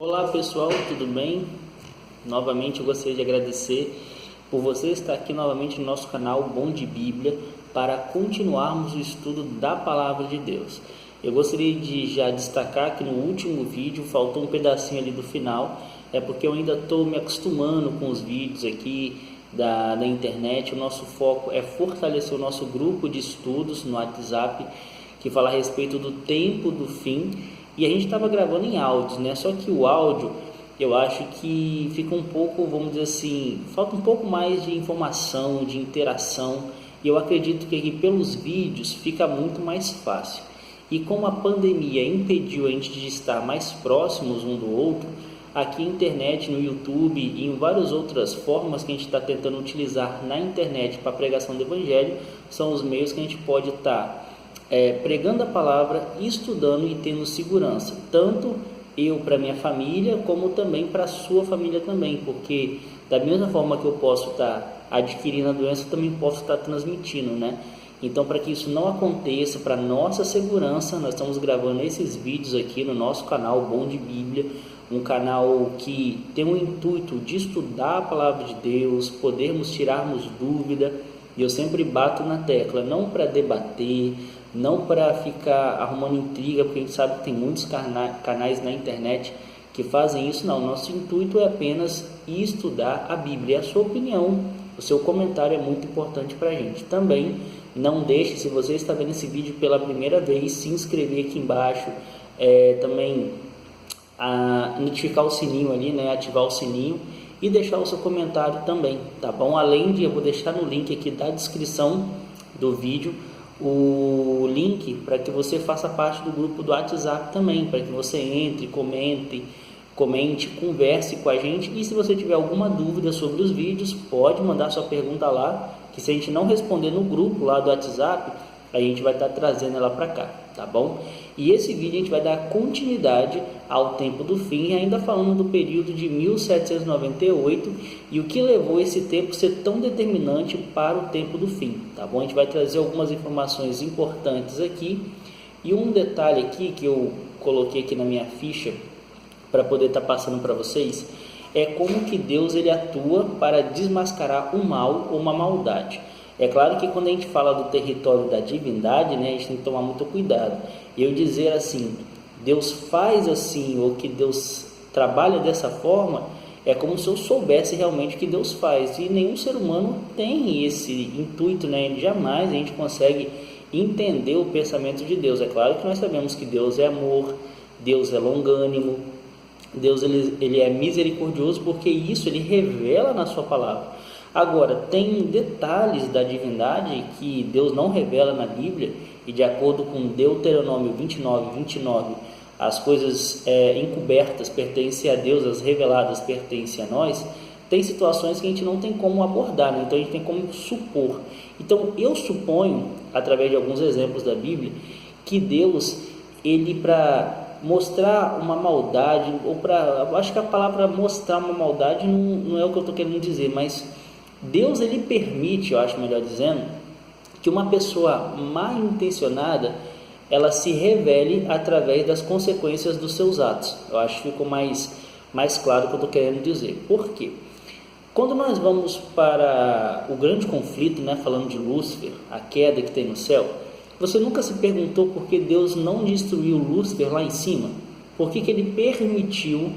Olá pessoal, tudo bem? Novamente eu gostaria de agradecer por você estar aqui novamente no nosso canal Bom de Bíblia para continuarmos o estudo da Palavra de Deus. Eu gostaria de já destacar que no último vídeo faltou um pedacinho ali do final, é porque eu ainda estou me acostumando com os vídeos aqui da internet. O nosso foco é fortalecer o nosso grupo de estudos no WhatsApp, que fala a respeito do tempo do fim. E a gente estava gravando em áudios, né? Só que o áudio, eu acho que fica um pouco, vamos dizer assim, falta um pouco mais de informação, de interação. E eu acredito que aqui pelos vídeos fica muito mais fácil. E como a pandemia impediu a gente de estar mais próximos um do outro, aqui na internet, no YouTube e em várias outras formas que a gente está tentando utilizar na internet para a pregação do Evangelho, são os meios que a gente pode estar pregando a palavra, estudando e tendo segurança, tanto eu para minha família, como também para a sua família também, porque da mesma forma que eu posso estar adquirindo a doença, eu também posso estar transmitindo, né? Então, para que isso não aconteça, para nossa segurança, nós estamos gravando esses vídeos aqui no nosso canal Bom de Bíblia, um canal que tem o intuito de estudar a palavra de Deus, podermos tirarmos dúvida. E eu sempre bato na tecla, não para debater, não para ficar arrumando intriga, porque a gente sabe que tem muitos canais na internet que fazem isso. Não, nosso intuito é apenas estudar a Bíblia. E a sua opinião, o seu comentário é muito importante para a gente. Também não deixe, se você está vendo esse vídeo pela primeira vez, se inscrever aqui embaixo, também notificar o sininho ali, né, ativar o sininho e deixar o seu comentário também, tá bom? Além de, eu vou deixar no link aqui da descrição do vídeo o link para que você faça parte do grupo do WhatsApp também, para que você entre, comente, converse com a gente. E se você tiver alguma dúvida sobre os vídeos, pode mandar sua pergunta lá, que se a gente não responder no grupo lá do WhatsApp, a gente vai estar trazendo ela para cá, tá bom? E esse vídeo a gente vai dar continuidade ao tempo do fim, ainda falando do período de 1798 e o que levou esse tempo a ser tão determinante para o tempo do fim, tá bom? A gente vai trazer algumas informações importantes aqui, e um detalhe aqui que eu coloquei aqui na minha ficha para poder estar passando para vocês é como que Deus ele atua para desmascarar o mal ou uma maldade. É claro que quando a gente fala do território da divindade, né, a gente tem que tomar muito cuidado. Eu dizer assim, Deus faz assim, ou que Deus trabalha dessa forma, é como se eu soubesse realmente o que Deus faz. E nenhum ser humano tem esse intuito, né? Jamais a gente consegue entender o pensamento de Deus. É claro que nós sabemos que Deus é amor, Deus é longânimo, Deus ele é misericordioso, porque isso ele revela na sua palavra. Agora, tem detalhes da divindade que Deus não revela na Bíblia, e de acordo com Deuteronômio 29, as coisas encobertas pertencem a Deus, as reveladas pertencem a nós. Tem situações que a gente não tem como abordar, né? Então a gente tem como supor. Então eu suponho, através de alguns exemplos da Bíblia, que Deus, ele para mostrar uma maldade, acho que a palavra mostrar uma maldade não é o que eu estou querendo dizer, mas Deus ele permite, eu acho melhor dizendo, que uma pessoa mal intencionada ela se revele através das consequências dos seus atos. Eu acho que ficou mais claro o que eu estou querendo dizer. Por quê? Quando nós vamos para o grande conflito, né, falando de Lúcifer, a queda que tem no céu, você nunca se perguntou por que Deus não destruiu Lúcifer lá em cima? Por que ele permitiu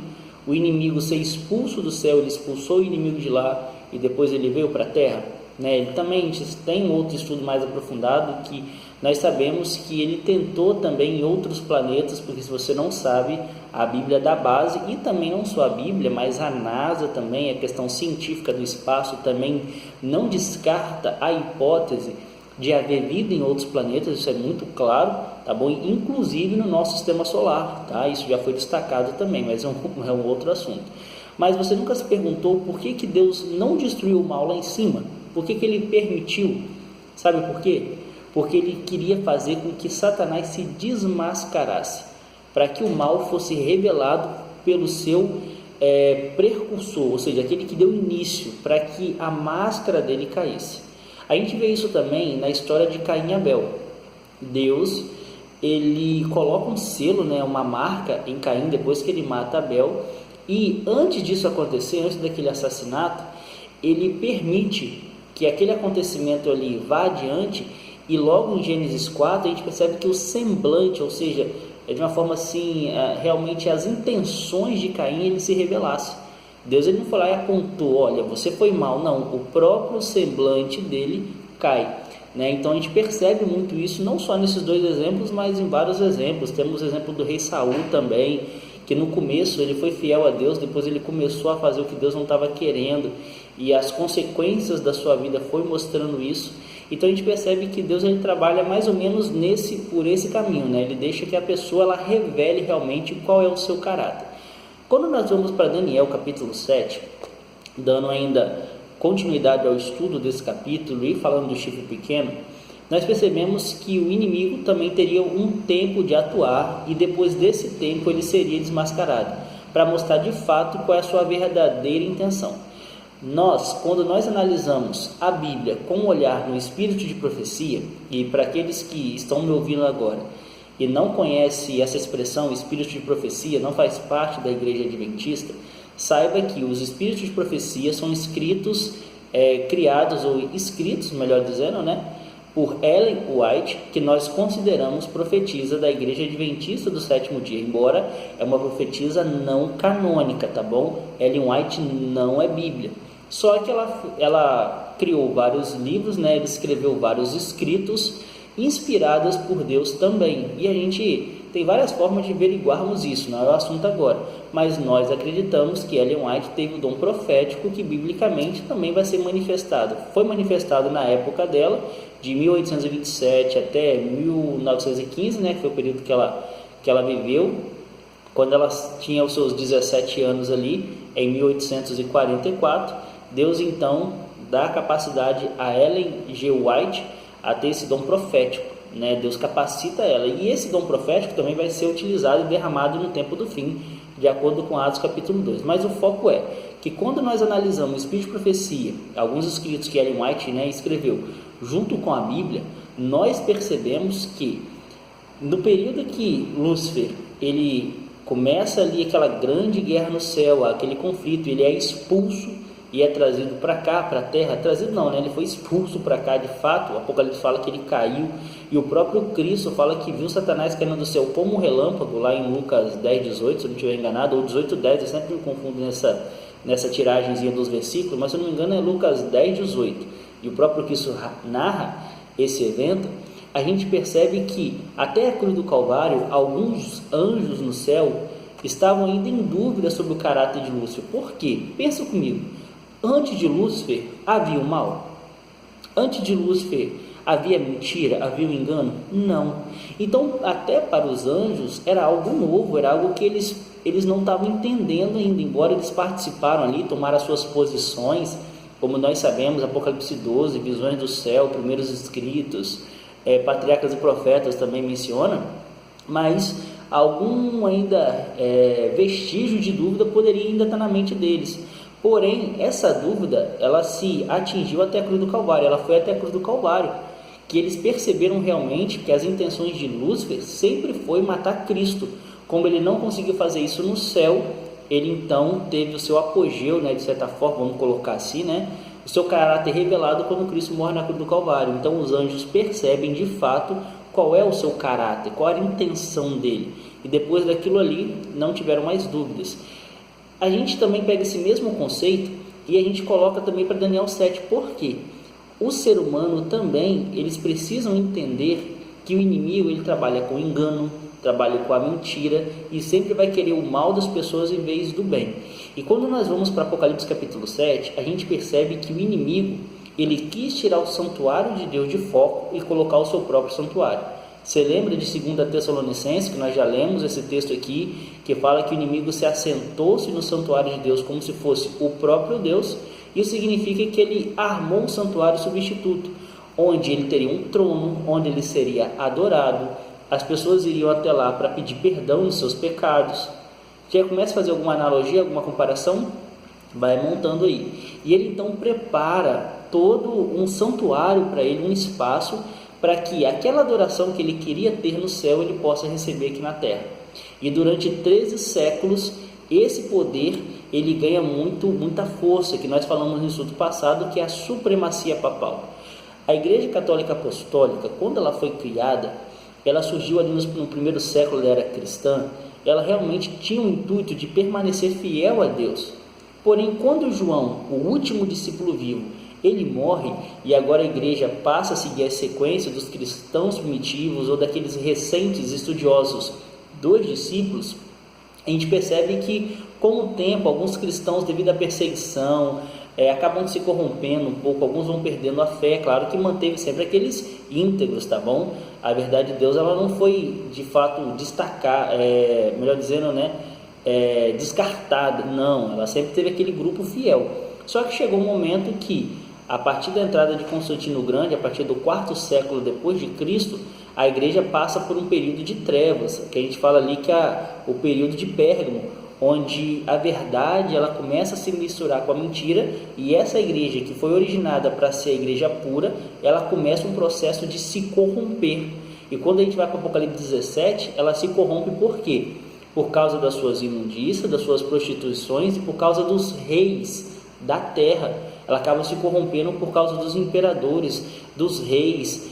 o inimigo ser expulso do céu? Ele expulsou o inimigo de lá e depois ele veio para a terra, né? Ele também tem outro estudo mais aprofundado que nós sabemos que ele tentou também em outros planetas, porque se você não sabe, a Bíblia dá base, e também não só a Bíblia, mas a NASA também, a questão científica do espaço também não descarta a hipótese de haver vida em outros planetas. Isso é muito claro, tá bom? Inclusive no nosso sistema solar, tá? Isso já foi destacado também, mas é um outro assunto. Mas você nunca se perguntou por que Deus não destruiu o mal lá em cima? Por que ele permitiu? Sabe por quê? Porque ele queria fazer com que Satanás se desmascarasse, para que o mal fosse revelado pelo seu precursor, ou seja, aquele que deu início, para que a máscara dele caísse. A gente vê isso também na história de Caim e Abel. Deus ele coloca um selo, né, uma marca em Caim depois que ele mata Abel, e antes disso acontecer, antes daquele assassinato, ele permite que aquele acontecimento ali vá adiante, e logo em Gênesis 4 a gente percebe que o semblante, ou seja, de uma forma assim, realmente as intenções de Caim, ele se revelasse. Deus ele não foi lá e apontou, olha, você foi mal, não, o próprio semblante dele cai, né? Então a gente percebe muito isso, não só nesses dois exemplos, mas em vários exemplos. Temos o exemplo do rei Saul também, que no começo ele foi fiel a Deus, depois ele começou a fazer o que Deus não estava querendo, e as consequências da sua vida foi mostrando isso. Então a gente percebe que Deus ele trabalha mais ou menos por esse caminho, né? Ele deixa que a pessoa ela revele realmente qual é o seu caráter. Quando nós vamos para Daniel capítulo 7, dando ainda continuidade ao estudo desse capítulo e falando do chifre pequeno, nós percebemos que o inimigo também teria um tempo de atuar, e depois desse tempo ele seria desmascarado, para mostrar de fato qual é a sua verdadeira intenção. Quando nós analisamos a Bíblia com um olhar no espírito de profecia, e para aqueles que estão me ouvindo agora e não conhecem essa expressão, espírito de profecia, não faz parte da igreja adventista, saiba que os espíritos de profecia são criados, ou escritos, melhor dizendo, né, por Ellen White, que nós consideramos profetisa da igreja adventista do sétimo dia, embora é uma profetisa não canônica, tá bom? Ellen White não é Bíblia. Só que ela criou vários livros, né? Ela escreveu vários escritos inspirados por Deus também. E a gente tem várias formas de averiguarmos isso, não é o assunto agora. Mas nós acreditamos que Ellen White teve o dom profético que biblicamente também vai ser manifestado. Foi manifestado na época dela, de 1827 até 1915, né? Que foi o período que ela viveu, quando ela tinha os seus 17 anos ali, em 1844. Deus então dá capacidade a Ellen G. White a ter esse dom profético, né? Deus capacita ela, e esse dom profético também vai ser utilizado e derramado no tempo do fim, de acordo com Atos capítulo 2. Mas o foco é que quando nós analisamos o espírito de profecia, alguns escritos que Ellen White, né, escreveu junto com a Bíblia, nós percebemos que no período que Lúcifer ele começa ali aquela grande guerra no céu, aquele conflito, ele é expulso e é trazido para cá, para a terra. Trazido não, né? Ele foi expulso para cá de fato. O Apocalipse fala que ele caiu, e o próprio Cristo fala que viu Satanás caindo do céu como um relâmpago, lá em Lucas 10, 18, se eu não estiver enganado, ou 18, 10, eu sempre me confundo nessa tiragenzinha dos versículos, mas se eu não me engano é Lucas 10, 18, e o próprio Cristo narra esse evento. A gente percebe que até a cruz do Calvário, alguns anjos no céu estavam ainda em dúvida sobre o caráter de Lúcifer. Por quê? Pensa comigo. Antes de Lúcifer havia o mal? Antes de Lúcifer havia mentira, havia o engano? Não. Então, até para os anjos era algo novo, era algo que eles não estavam entendendo ainda, embora eles participaram ali, tomaram as suas posições, como nós sabemos, Apocalipse 12, visões do céu, primeiros escritos, patriarcas e profetas também menciona, mas algum ainda vestígio de dúvida poderia ainda estar na mente deles. Porém, essa dúvida, ela se atingiu até a cruz do Calvário, ela foi até a cruz do Calvário, que eles perceberam realmente que as intenções de Lúcifer sempre foi matar Cristo. Como ele não conseguiu fazer isso no céu, ele então teve o seu apogeu, né, de certa forma, vamos colocar assim, né, o seu caráter revelado quando Cristo morre na cruz do Calvário. Então os anjos percebem de fato qual é o seu caráter, qual era a intenção dele, e depois daquilo ali não tiveram mais dúvidas. A gente também pega esse mesmo conceito e a gente coloca também para Daniel 7. Por quê? O ser humano também, eles precisam entender que o inimigo ele trabalha com engano, trabalha com a mentira e sempre vai querer o mal das pessoas em vez do bem. E quando nós vamos para Apocalipse capítulo 7, a gente percebe que o inimigo ele quis tirar o santuário de Deus de foco e colocar o seu próprio santuário. Você lembra de 2 Tessalonicenses, que nós já lemos esse texto aqui, que fala que o inimigo se assentou-se no santuário de Deus como se fosse o próprio Deus. Isso significa que ele armou um santuário substituto, onde ele teria um trono, onde ele seria adorado, as pessoas iriam até lá para pedir perdão dos seus pecados. Já começa a fazer alguma analogia, alguma comparação? Vai montando aí. E ele então prepara todo um santuário para ele, um espaço para que aquela adoração que ele queria ter no céu, ele possa receber aqui na terra. E durante 13 séculos, esse poder, ele ganha muita força, que nós falamos no estudo passado, que é a supremacia papal. A Igreja Católica Apostólica, quando ela foi criada, ela surgiu ali no primeiro século da era cristã, ela realmente tinha o intuito de permanecer fiel a Deus. Porém, quando João, o último discípulo vivo, ele morre e agora a igreja passa a seguir a sequência dos cristãos primitivos ou daqueles recentes estudiosos dos discípulos, a gente percebe que com o tempo alguns cristãos, devido à perseguição, acabam se corrompendo um pouco, alguns vão perdendo a fé. Claro que manteve sempre aqueles íntegros, tá bom? A verdade de Deus, ela não foi de fato melhor dizendo, descartada, não, ela sempre teve aquele grupo fiel. Só que chegou um momento que, a partir da entrada de Constantino o Grande, a partir do 4º século depois de Cristo, a igreja passa por um período de trevas, que a gente fala ali que é o período de Pérgamo, onde a verdade ela começa a se misturar com a mentira, e essa igreja que foi originada para ser a igreja pura, ela começa um processo de se corromper. E quando a gente vai para o Apocalipse 17, ela se corrompe por quê? Por causa das suas imundícias, das suas prostituições e por causa dos reis da terra. Ela acaba se corrompendo por causa dos imperadores, dos reis,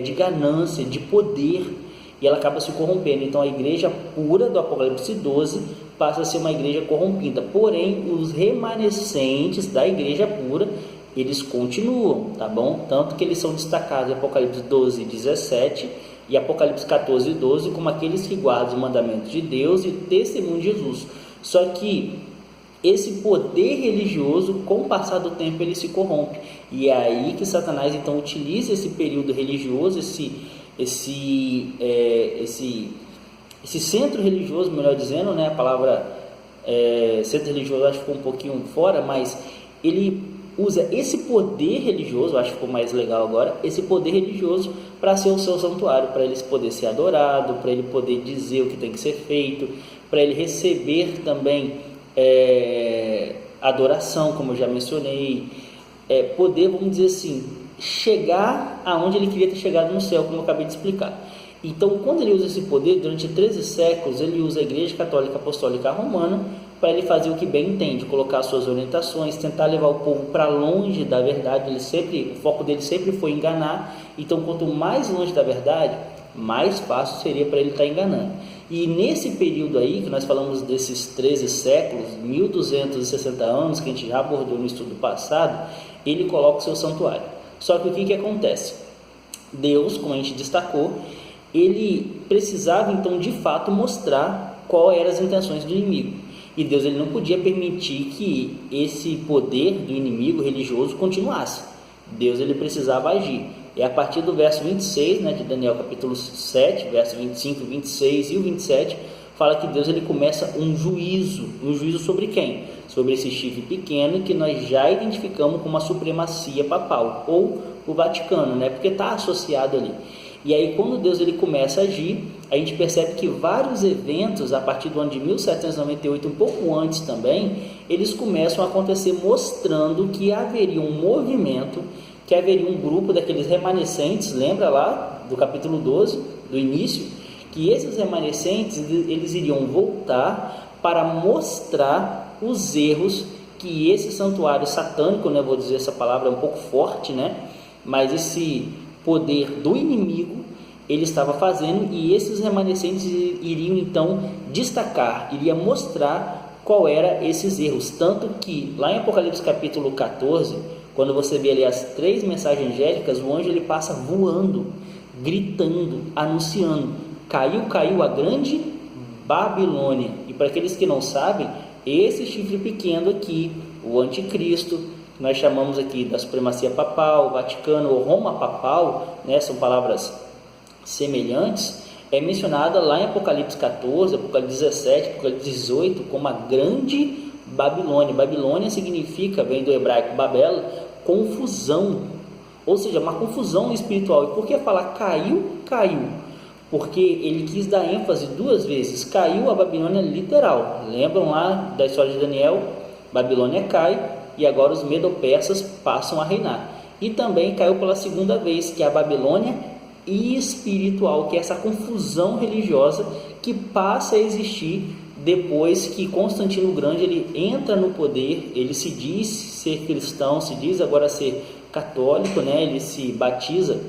de ganância, de poder, e ela acaba se corrompendo. Então a igreja pura do Apocalipse 12 passa a ser uma igreja corrompida. Porém, os remanescentes da igreja pura, eles continuam, tá bom? Tanto que eles são destacados em Apocalipse 12, 17 e Apocalipse 14, 12 como aqueles que guardam os mandamentos de Deus e testemunham de Jesus. Só que esse poder religioso, com o passar do tempo, ele se corrompe. E é aí que Satanás então utiliza esse período religioso, esse centro religioso, melhor dizendo, a palavra centro religioso acho que ficou um pouquinho fora, mas ele usa esse poder religioso, acho que ficou mais legal agora, esse poder religioso para ser o seu santuário, para ele poder ser adorado, para ele poder dizer o que tem que ser feito, para ele receber também adoração, como eu já mencionei, poder, vamos dizer assim, chegar aonde ele queria ter chegado no céu, como eu acabei de explicar. Então, quando ele usa esse poder, durante 13 séculos, ele usa a Igreja Católica Apostólica Romana para ele fazer o que bem entende, colocar suas orientações, tentar levar o povo para longe da verdade. O foco dele sempre foi enganar. Então, quanto mais longe da verdade, mais fácil seria para ele estar enganando. E nesse período aí, que nós falamos desses 13 séculos, 1260 anos, que a gente já abordou no estudo passado, ele coloca o seu santuário. Só que o que acontece? Deus, como a gente destacou, ele precisava então de fato mostrar qual eram as intenções do inimigo. E Deus ele não podia permitir que esse poder do inimigo religioso continuasse. Deus ele precisava agir. É a partir do verso 26, de Daniel capítulo 7, verso 25, 26 e o 27, fala que Deus ele começa um juízo sobre quem? Sobre esse chifre pequeno que nós já identificamos como a supremacia papal, ou o Vaticano, porque está associado ali. E aí quando Deus ele começa a agir, a gente percebe que vários eventos, a partir do ano de 1798, um pouco antes também, eles começam a acontecer mostrando que haveria um movimento, que haveria um grupo daqueles remanescentes, lembra lá do capítulo 12, do início, que esses remanescentes eles iriam voltar para mostrar os erros que esse santuário satânico, vou dizer essa palavra é um pouco forte, mas esse poder do inimigo ele estava fazendo, e esses remanescentes iriam então destacar, iria mostrar qual era esses erros, tanto que lá em Apocalipse capítulo 14, quando você vê ali as 3 mensagens angélicas, o anjo ele passa voando, gritando, anunciando: caiu a grande Babilônia. E para aqueles que não sabem, esse chifre pequeno aqui, o anticristo, nós chamamos aqui da supremacia papal, Vaticano ou Roma papal, são palavras semelhantes, é mencionada lá em Apocalipse 14, Apocalipse 17, Apocalipse 18 como a grande Babilônia. Babilônia significa, vem do hebraico Babel, confusão, ou seja, uma confusão espiritual. E por que falar caiu? Porque ele quis dar ênfase 2 vezes. Caiu a Babilônia literal. Lembram lá da história de Daniel? Babilônia cai e agora os medo-persas passam a reinar. e também caiu pela segunda vez, que é a Babilônia espiritual, que é essa confusão religiosa que passa a existir depois que Constantino o Grande ele entra no poder. Ele se diz ser cristão, se diz agora ser católico, né? Ele se batiza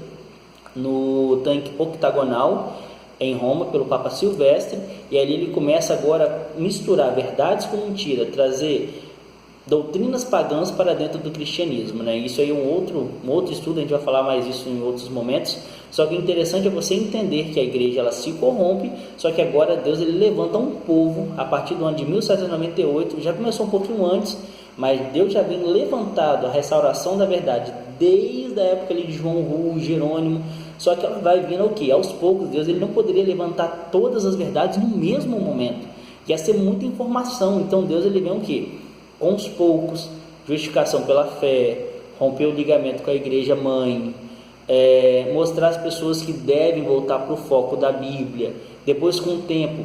no tanque octagonal em Roma pelo Papa Silvestre, e ali ele começa agora a misturar verdades com mentira, trazer doutrinas pagãs para dentro do cristianismo, né? Isso aí é um outro estudo, a gente vai falar mais isso em outros momentos. Só que o interessante é você entender que a igreja ela se corrompe, só que agora Deus ele levanta um povo a partir do ano de 1798, já começou um pouquinho antes, mas Deus já vem levantado a restauração da verdade desde a época ali de João Rui, Jerônimo. Só que ela vai vindo o quê? Aos poucos. Deus ele não poderia levantar todas as verdades no mesmo momento, ia ser muita informação. Então Deus ele vem o quê? Com os poucos, justificação pela fé, romper o ligamento com a igreja mãe, mostrar às pessoas que devem voltar para o foco da Bíblia. Depois, com o tempo,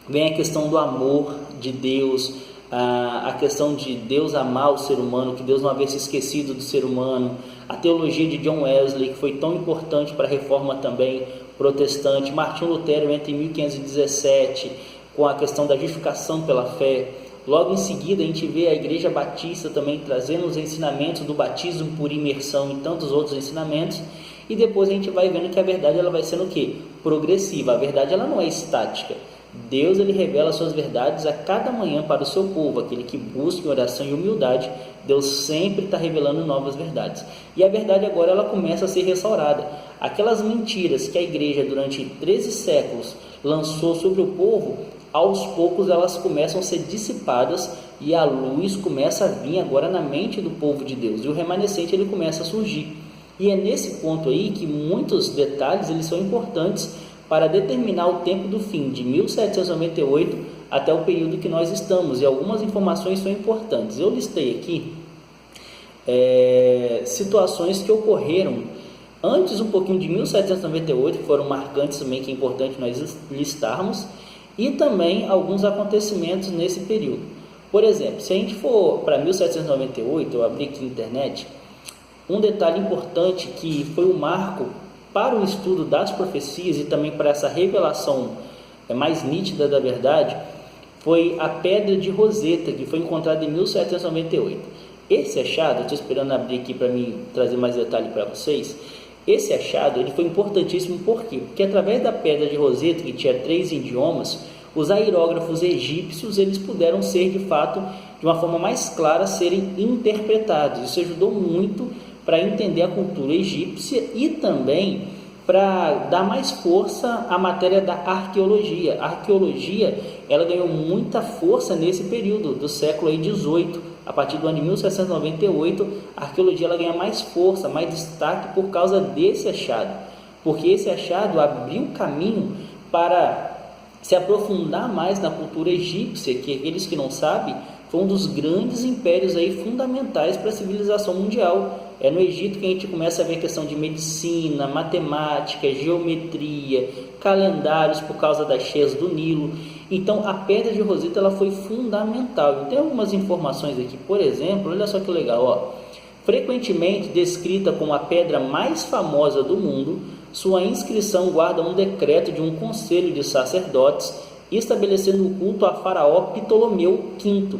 vem a questão do amor de Deus, a questão de Deus amar o ser humano, que Deus não havia se esquecido do ser humano, a teologia de John Wesley, que foi tão importante para a reforma também protestante, Martinho Lutero entra em 1517 com a questão da justificação pela fé. Logo em seguida a gente vê a Igreja Batista também trazendo os ensinamentos do batismo por imersão e tantos outros ensinamentos, e depois a gente vai vendo que a verdade ela vai sendo o quê? Progressiva. A verdade ela não é estática. Deus ele revela suas verdades a cada manhã para o seu povo, aquele que busca em oração e humildade. Deus sempre está revelando novas verdades, e a verdade agora ela começa a ser restaurada. Aquelas mentiras que a igreja durante 13 séculos lançou sobre o povo, aos poucos elas começam a ser dissipadas e a luz começa a vir agora na mente do povo de Deus, e o remanescente ele começa a surgir. E é nesse ponto aí que muitos detalhes eles são importantes para determinar o tempo do fim de 1798 até o período que nós estamos, e algumas informações são importantes. Eu listei aqui situações que ocorreram antes um pouquinho de 1798, que foram marcantes também, que é importante nós listarmos, e também alguns acontecimentos nesse período. Por exemplo, se a gente for para 1798, eu abri aqui na internet, um detalhe importante que foi um marco para o estudo das profecias e também para essa revelação mais nítida da verdade, foi a pedra de Roseta, que foi encontrada em 1798. Esse achado, estou esperando abrir aqui para mim trazer mais detalhe para vocês. Esse achado ele foi importantíssimo, por quê? Porque através da pedra de Roseta, que tinha 3 idiomas, os aerógrafos egípcios eles puderam ser de fato, de uma forma mais clara, serem interpretados. Isso ajudou muito para entender a cultura egípcia e também para dar mais força à matéria da arqueologia. A arqueologia ela ganhou muita força nesse período do século XVIII. A partir do ano de 1798, a arqueologia ela ganha mais força, mais destaque por causa desse achado, porque esse achado abriu caminho para se aprofundar mais na cultura egípcia, que aqueles que não sabem, foi um dos grandes impérios aí fundamentais para a civilização mundial. É no Egito que a gente começa a ver a questão de medicina, matemática, geometria, calendários por causa das cheias do Nilo. Então a pedra de Roseta ela foi fundamental. Tem algumas informações aqui, por exemplo, olha só que legal, ó. Frequentemente descrita como a pedra mais famosa do mundo, sua inscrição guarda um decreto de um conselho de sacerdotes estabelecendo o culto a faraó Ptolomeu V,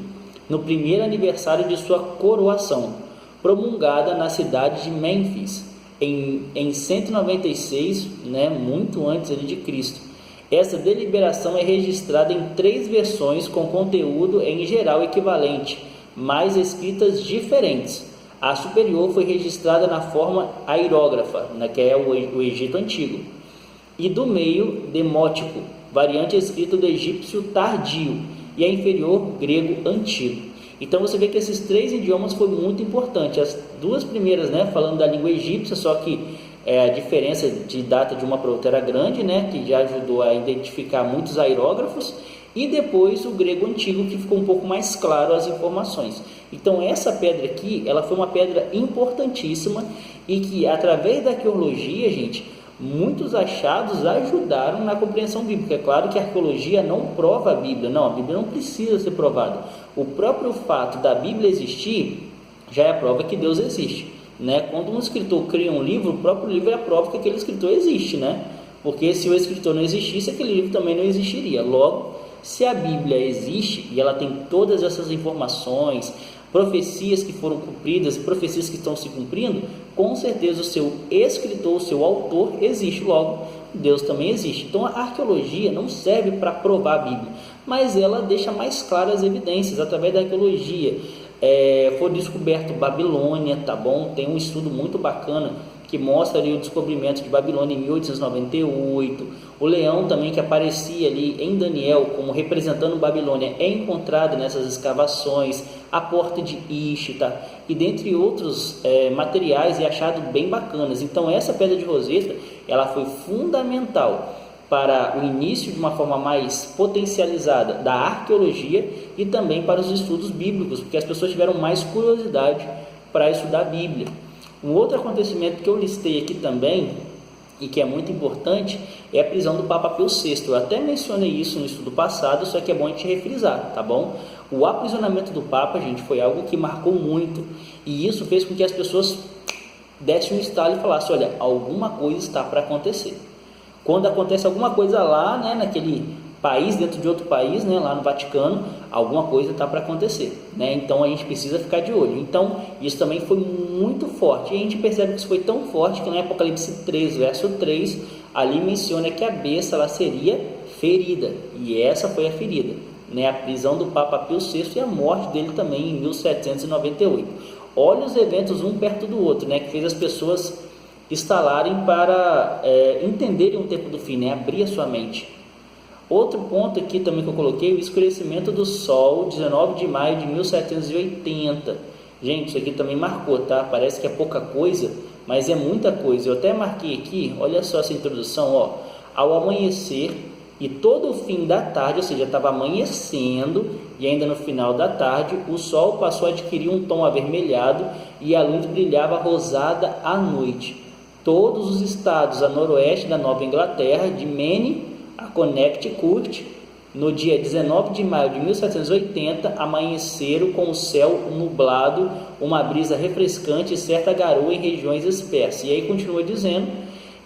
no primeiro aniversário de sua coroação, promulgada na cidade de Mênfis, em 196, muito antes de Cristo. Essa deliberação é registrada em 3 versões com conteúdo em geral equivalente, mas escritas diferentes. A superior foi registrada na forma aerógrafa, que é o Egito Antigo, e do meio, demótico, variante escrita do egípcio tardio, e a inferior, grego antigo. Então você vê que esses 3 idiomas foi muito importante. As 2 primeiras, falando da língua egípcia, só que a diferença de data de uma para outra era grande, que já ajudou a identificar muitos aerógrafos, e depois o grego antigo, que ficou um pouco mais claro as informações. Então essa pedra aqui, ela foi uma pedra importantíssima, e que através da arqueologia, gente, muitos achados ajudaram na compreensão bíblica. É claro que a arqueologia não prova a Bíblia, a Bíblia não precisa ser provada. O próprio fato da Bíblia existir já é a prova que Deus existe. né? Quando um escritor cria um livro, o próprio livro é a prova que aquele escritor existe, né? Porque se o escritor não existisse, aquele livro também não existiria. Logo, se a Bíblia existe e ela tem todas essas informações, profecias que foram cumpridas, profecias que estão se cumprindo, com certeza o seu escritor, o seu autor existe. Logo, Deus também existe. Então a arqueologia não serve para provar a Bíblia, mas ela deixa mais claras as evidências. Através da arqueologia foi descoberto Babilônia, tá bom? Tem um estudo muito bacana que mostra ali o descobrimento de Babilônia em 1898. O leão também, que aparecia ali em Daniel como representando Babilônia, é encontrado nessas escavações. A porta de Ishtar e dentre outros materiais e achados bem bacanas. Então essa pedra de Roseta, ela foi fundamental para o início de uma forma mais potencializada da arqueologia e também para os estudos bíblicos, porque as pessoas tiveram mais curiosidade para estudar a Bíblia. Um outro acontecimento que eu listei aqui também, e que é muito importante, é a prisão do Papa Pio VI. Eu até mencionei isso no estudo passado, só que é bom a gente refrisar, tá bom? O aprisionamento do Papa, gente, foi algo que marcou muito, e isso fez com que as pessoas dessem um estalo e falassem, olha, alguma coisa está para acontecer. Quando acontece alguma coisa lá, né, naquele país, dentro de outro país, né, lá no Vaticano, alguma coisa está para acontecer, né? Então a gente precisa ficar de olho. Então isso também foi muito forte, e a gente percebe que isso foi tão forte que no Apocalipse 3, verso 3, ali menciona que a besta ela seria ferida, e essa foi a ferida, né? A prisão do Papa Pio VI e a morte dele também em 1798. Olha os eventos um perto do outro, né, que fez as pessoas instalarem para entenderem o tempo do fim, né? Abrir a sua mente. Outro ponto aqui também que eu coloquei, o escurecimento do sol, 19 de maio de 1780. Gente, isso aqui também marcou, tá? Parece que é pouca coisa, mas é muita coisa. Eu até marquei aqui, olha só essa introdução, ó. Ao amanhecer e todo o fim da tarde, ou seja, estava amanhecendo e ainda no final da tarde, o sol passou a adquirir um tom avermelhado e a luz brilhava rosada à noite. Todos os estados a noroeste da Nova Inglaterra, de Maine a Connecticut, no dia 19 de maio de 1780, amanheceram com o céu nublado, uma brisa refrescante e certa garoa em regiões dispersas. E aí continua dizendo,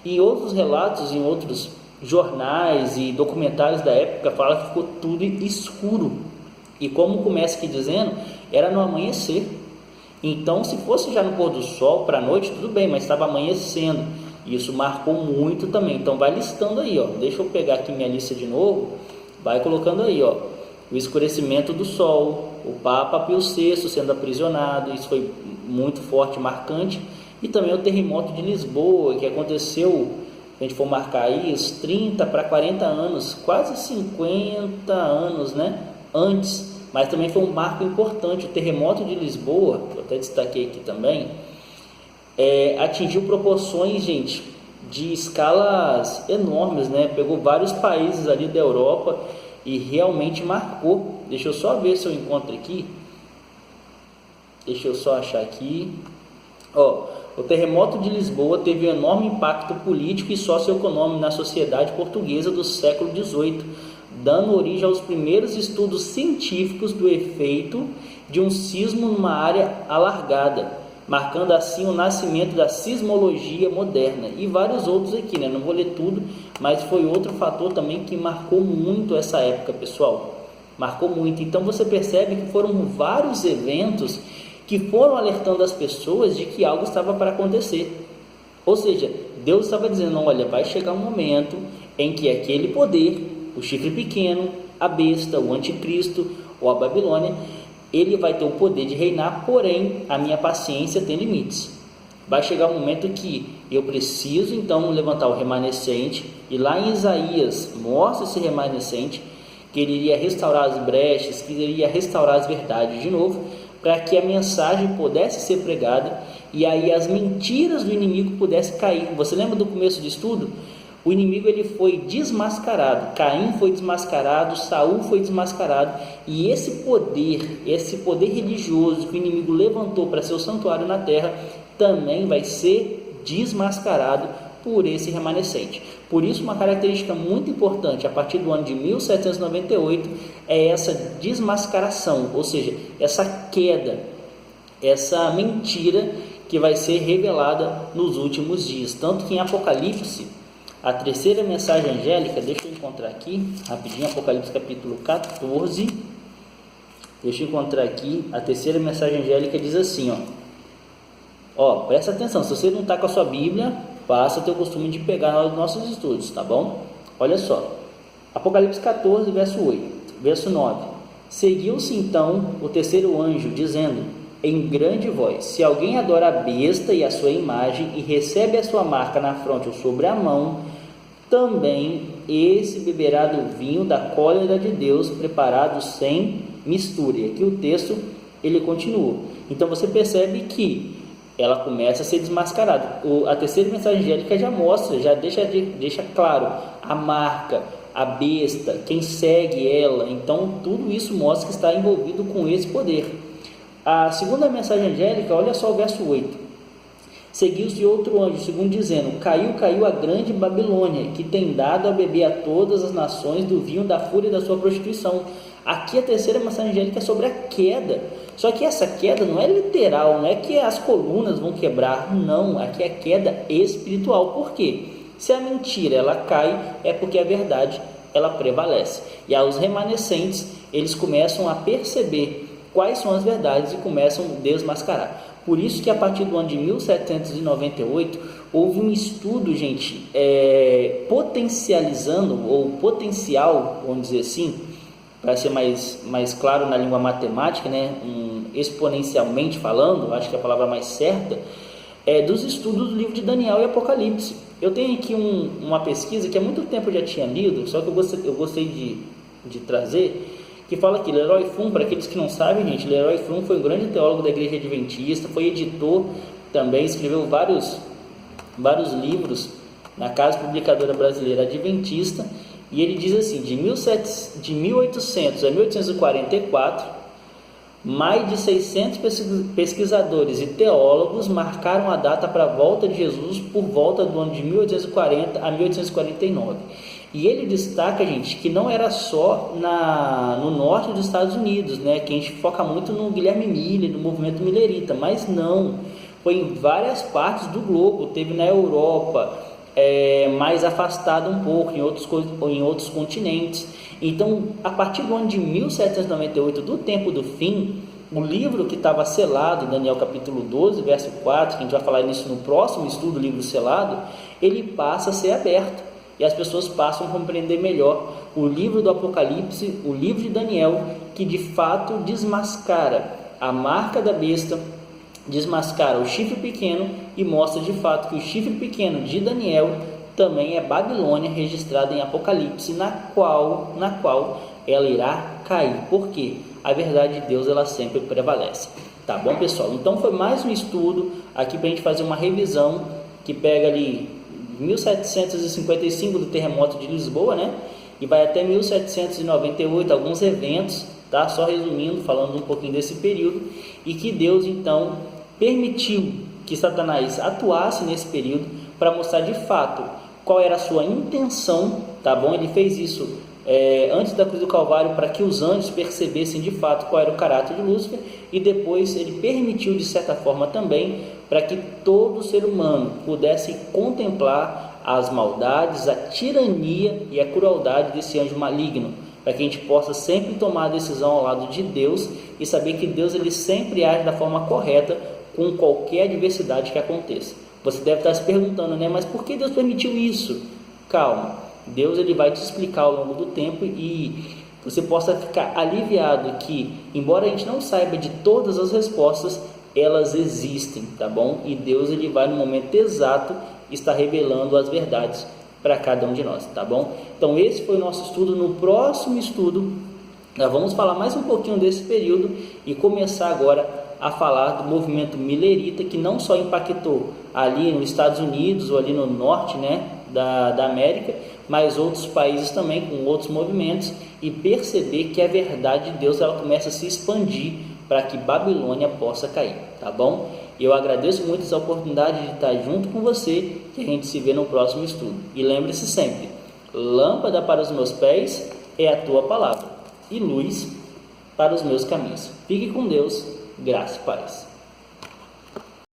e outros relatos em outros jornais e documentários da época falam que ficou tudo escuro. E como começa aqui dizendo, era no amanhecer. Então, se fosse já no pôr do sol para a noite, tudo bem, mas estava amanhecendo. Isso marcou muito também. Então vai listando aí, ó. Deixa eu pegar aqui minha lista de novo. Vai colocando aí, ó. O escurecimento do sol, o Papa Pio VI sendo aprisionado, isso foi muito forte, marcante. E também o terremoto de Lisboa, que aconteceu, se a gente for marcar aí, os 30 para 40 anos, quase 50 anos, né? Antes. Mas também foi um marco importante. O terremoto de Lisboa, eu até destaquei aqui também, atingiu proporções, gente, de escalas enormes, né? Pegou vários países ali da Europa e realmente marcou. Deixa eu só ver se eu encontro aqui. Deixa eu só achar aqui. Ó, o terremoto de Lisboa teve um enorme impacto político e socioeconômico na sociedade portuguesa do século XVIII, dando origem aos primeiros estudos científicos do efeito de um sismo numa área alargada, marcando assim o nascimento da sismologia moderna e vários outros aqui, né? Não vou ler tudo, mas foi outro fator também que marcou muito essa época, pessoal. Marcou muito. Então você percebe que foram vários eventos que foram alertando as pessoas de que algo estava para acontecer. Ou seja, Deus estava dizendo, olha, vai chegar um momento em que aquele poder, o chifre pequeno, a besta, o anticristo ou a Babilônia, ele vai ter o poder de reinar, porém a minha paciência tem limites. Vai chegar um momento que eu preciso então levantar o remanescente, e lá em Isaías mostra esse remanescente, que ele iria restaurar as brechas, que ele iria restaurar as verdades de novo, para que a mensagem pudesse ser pregada, e aí as mentiras do inimigo pudessem cair. Você lembra do começo do estudo? O inimigo ele foi desmascarado, Caim foi desmascarado, Saul foi desmascarado, e esse poder religioso que o inimigo levantou para ser o santuário na terra, também vai ser desmascarado por esse remanescente. Por isso, uma característica muito importante a partir do ano de 1798 é essa desmascaração, ou seja, essa queda, essa mentira que vai ser revelada nos últimos dias. Tanto que em Apocalipse, a terceira mensagem angélica, deixa eu encontrar aqui, rapidinho, Apocalipse capítulo 14, deixa eu encontrar aqui, a terceira mensagem angélica diz assim, presta atenção, se você não está com a sua Bíblia, passa o teu costume de pegar na hora dos nossos estudos, tá bom? Olha só, Apocalipse 14, verso 9, seguiu-se então o terceiro anjo, dizendo em grande voz: se alguém adora a besta e a sua imagem, e recebe a sua marca na fronte ou sobre a mão, também esse beberá do vinho da cólera de Deus, preparado sem mistura. E aqui o texto, ele continua. Então você percebe que ela começa a ser desmascarada. A terceira mensagem angélica já mostra, já deixa claro a marca, a besta, quem segue ela. Então tudo isso mostra que está envolvido com esse poder. A segunda mensagem angélica, olha só o verso 8. Seguiu-se outro anjo, segundo dizendo: caiu a grande Babilônia, que tem dado a beber a todas as nações do vinho da fúria da sua prostituição. Aqui a terceira mensagem angélica é sobre a queda. Só que essa queda não é literal, não é que as colunas vão quebrar, não. Aqui é queda espiritual. Por quê? Se a mentira ela cai, é porque a verdade ela prevalece. E aos remanescentes, eles começam a perceber quais são as verdades e começam a desmascarar. Por isso que a partir do ano de 1798, houve um estudo, gente, potencializando, ou potencial, vamos dizer assim, para ser mais claro na língua matemática, né, exponencialmente falando, acho que é a palavra mais certa, dos estudos do livro de Daniel e Apocalipse. Eu tenho aqui uma pesquisa que há muito tempo eu já tinha lido, só que eu gostei de trazer, que fala que Leroy Frum, para aqueles que não sabem, gente, Leroy Frum foi um grande teólogo da Igreja Adventista, foi editor também, escreveu vários livros na Casa Publicadora Brasileira Adventista, e ele diz assim: de 1800 a 1844, mais de 600 pesquisadores e teólogos marcaram a data para a volta de Jesus por volta do ano de 1840 a 1849. E ele destaca, gente, que não era só no norte dos Estados Unidos, né, que a gente foca muito no Guilherme Miller, no movimento millerita, mas não, foi em várias partes do globo, teve na Europa, mais afastado um pouco, em outros continentes. Então, a partir do ano de 1798, do tempo do fim, o livro que estava selado, Daniel capítulo 12, verso 4, que a gente vai falar nisso no próximo estudo do livro selado, ele passa a ser aberto. E as pessoas passam a compreender melhor o livro do Apocalipse, o livro de Daniel, que de fato desmascara a marca da besta, desmascara o chifre pequeno e mostra de fato que o chifre pequeno de Daniel também é Babilônia, registrada em Apocalipse, na qual ela irá cair. Por quê? A verdade de Deus ela sempre prevalece. Tá bom, pessoal? Então foi mais um estudo aqui para a gente fazer uma revisão que pega ali 1755 do terremoto de Lisboa, né? E vai até 1798, alguns eventos, tá? Só resumindo, falando um pouquinho desse período, e que Deus então permitiu que Satanás atuasse nesse período para mostrar de fato qual era a sua intenção, tá bom? Ele fez isso antes da cruz do Calvário para que os anjos percebessem de fato qual era o caráter de Lúcifer, e depois ele permitiu de certa forma também para que todo ser humano pudesse contemplar as maldades, a tirania e a crueldade desse anjo maligno, para que a gente possa sempre tomar a decisão ao lado de Deus e saber que Deus ele sempre age da forma correta com qualquer adversidade que aconteça. Você deve estar se perguntando, né? Mas por que Deus permitiu isso? Calma, Deus ele vai te explicar ao longo do tempo e você possa ficar aliviado que, embora a gente não saiba de todas as respostas, elas existem, tá bom? E Deus ele vai no momento exato estar revelando as verdades para cada um de nós, tá bom? Então esse foi o nosso estudo. No próximo estudo nós vamos falar mais um pouquinho desse período e começar agora a falar do movimento millerita, que não só impactou ali nos Estados Unidos ou ali no norte, né, da América, mas outros países também com outros movimentos, e perceber que a verdade de Deus ela começa a se expandir para que Babilônia possa cair, tá bom? Eu agradeço muito essa oportunidade de estar junto com você, que a gente se vê no próximo estudo. E lembre-se sempre, lâmpada para os meus pés é a tua palavra e luz para os meus caminhos. Fique com Deus, graça e paz.